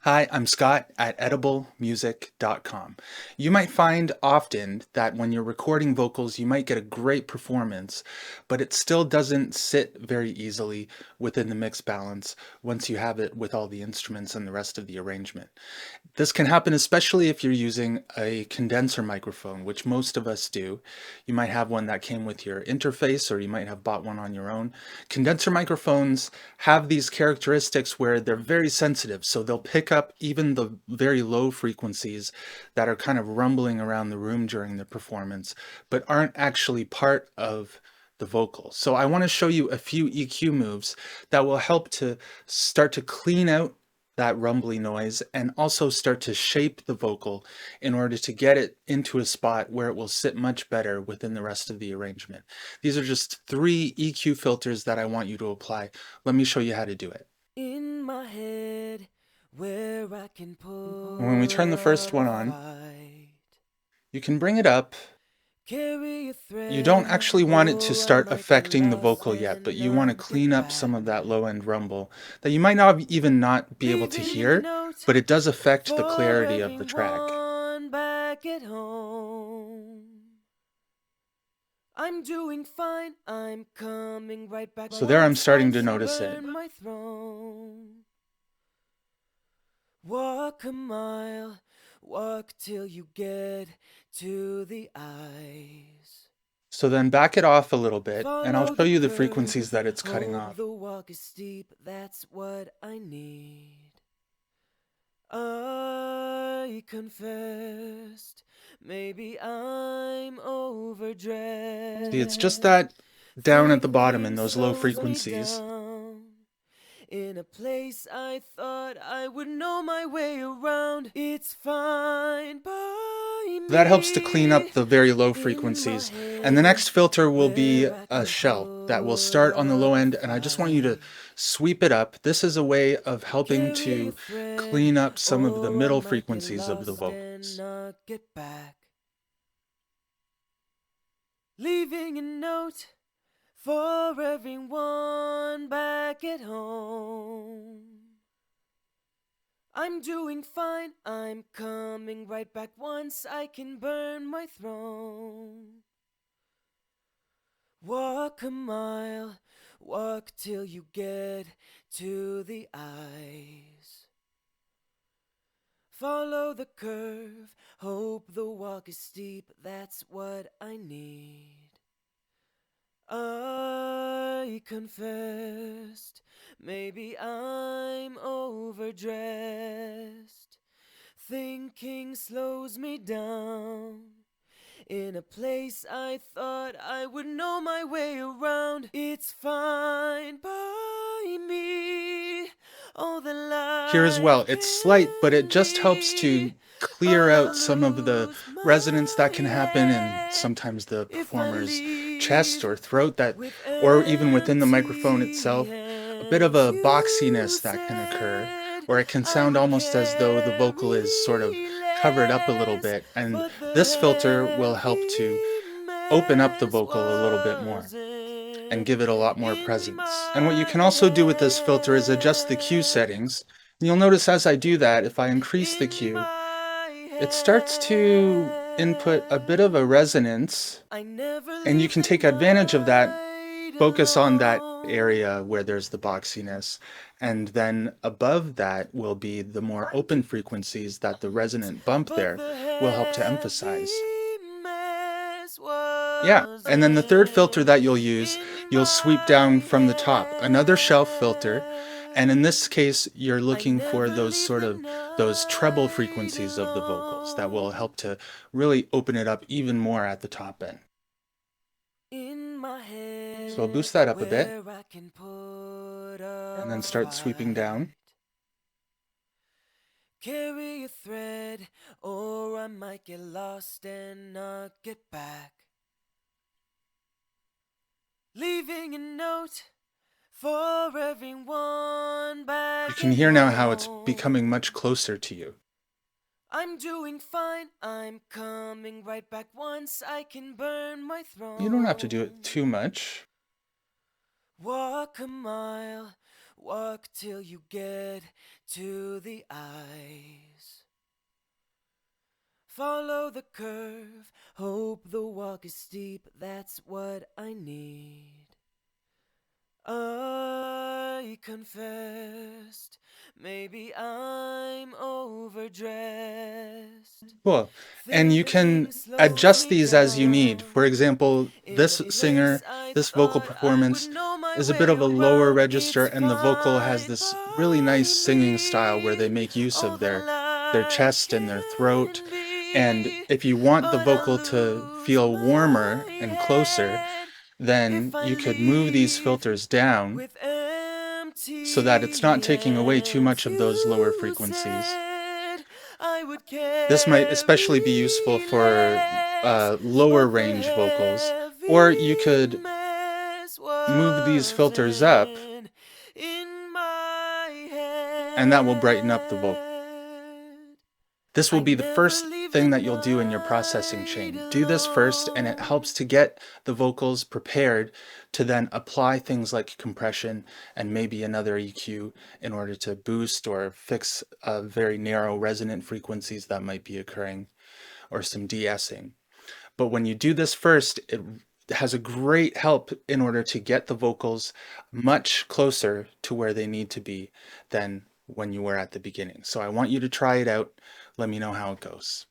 Hi, I'm Scott at ediblemusic.com. You might find often that when you're recording vocals, you might get a great performance, but it still doesn't sit very easily within the mix balance once you have it with all the instruments and the rest of the arrangement. This can happen especially if you're using a condenser microphone, which most of us do. You might have one that came with your interface, or you might have bought one on your own. Condenser microphones have these characteristics where they're very sensitive, so they'll pick up even the very low frequencies that are kind of rumbling around the room during the performance, but aren't actually part of the vocal. So I want to show you a few EQ moves that will help to start to clean out that rumbly noise and also start to shape the vocal in order to get it into a spot where it will sit much better within the rest of the arrangement. These are just 3 EQ filters that I want you to apply. Let me show you how to do it. In my head, where I can When we turn the first put one a on, fight, you can bring it up. carry a You don't thread, actually want it to or I start might get affecting the lost vocal yet, but and you want to not clean get up some back. of that low end rumble that you might not even not be able to Leaving a hear, note but it does affect the for clarity of the track. everyone back at home. I'm doing fine, I'm coming right back So there I'm once I starting to can notice it. burn my throne. Walk a mile, walk till you get to the eyes. So then back it off a little bit, and I'll Follow show the you the frequencies curve, that it's cutting hope off. the walk is steep, that's what I need. I confessed, maybe I'm See, it's just that overdressed. down at the bottom in Thinking those low slows me frequencies. down. In a place I thought I would know my way around. It's fine by That helps to clean up me. the very low In my frequencies. And the head, next filter will be where I a can shell that will put start on the low up a end, and I just want you to fight. sweep it up. This is a way of helping Carry a to thread, clean up some of the or I middle might get frequencies of the lost and vocals. not get back. Leaving a note for everyone back at home. I'm doing fine, I'm coming right back once I can burn my throne. Walk a mile, walk till you get to the eyes. Follow the curve, hope the walk is steep, that's what I need. I confessed, maybe I'm overdressed. Thinking slows me down. In a place I thought I would know my way around. It's fine by me. Oh, the Here as well, light it's slight, but it can just helps be. to clear out I'll some of the lose resonance that my can happen in head sometimes the if I performer's chest leave or throat that, with or even within the microphone empty itself, a bit of hands. a You boxiness that can occur, said or it can I sound would almost as though the vocal is sort of carry covered up a little less, bit. And but the this filter will help to heavy open up the mess vocal a little bit more and wasn't give it a lot more in presence. And what you my can also do with this filter is adjust the Q head. settings. And you'll notice as I do that, if I increase the In Q, my it starts to input a bit of a head, resonance, I never and you leave can the take advantage of that. night Focus on that alone. area where there's the boxiness, and then above that will be the more open frequencies that the resonant bump But there the will help to heavy emphasize. mess Yeah, and then the third filter wasn't that you'll use, in you'll sweep my down from the top, another shelf filter. And head. in this case, you're I looking for never those leave sort the of those treble night frequencies of the vocals that will alone. help to really open it up even more at the top end. In my So I'll head, boost that up a bit where I can put and up then a start sweeping down. fight. Carry a thread, or I might get lost and not get back. Leaving a note for everyone You back can at hear now how it's becoming home. much closer to you. I'm doing fine, I'm coming right back once I can burn my You don't have to do it throne. too much. Walk a mile, Walk till you get to the eyes. Follow the curve, hope the walk is steep, that's what I need. I confessed, maybe I'm overdressed. Cool. And you can Thinking slows adjust me these as you need. For down. example, In a this place singer, I this vocal thought I would performance know my is a bit way of a lower around. register, It's and the vocal has fine this really nice by singing style where they me. make use Oh, of the their light chest and their throat. can And be, if you want the but I'll vocal to lose feel warmer my and closer, head if then I you could move these leave filters down with so that it's not empty taking away too hands. much of those lower You frequencies. said I would This might carry especially be useful for less, lower but the range vocals, or you heavy could mess move these filters up, wasn't in my and that will brighten up the vocal. head. This will I'd be the never first leave the thing that you'll do in your processing night chain. Do this first, and it alone. helps to get the vocals prepared to then apply things like compression and maybe another EQ in order to boost or fix very narrow resonant frequencies that might be occurring, or some de-essing. But when you do this first, it has a great help in order to get the vocals much closer to where they need to be than when you were at the beginning. So I want you to try it out. Let me know how it goes.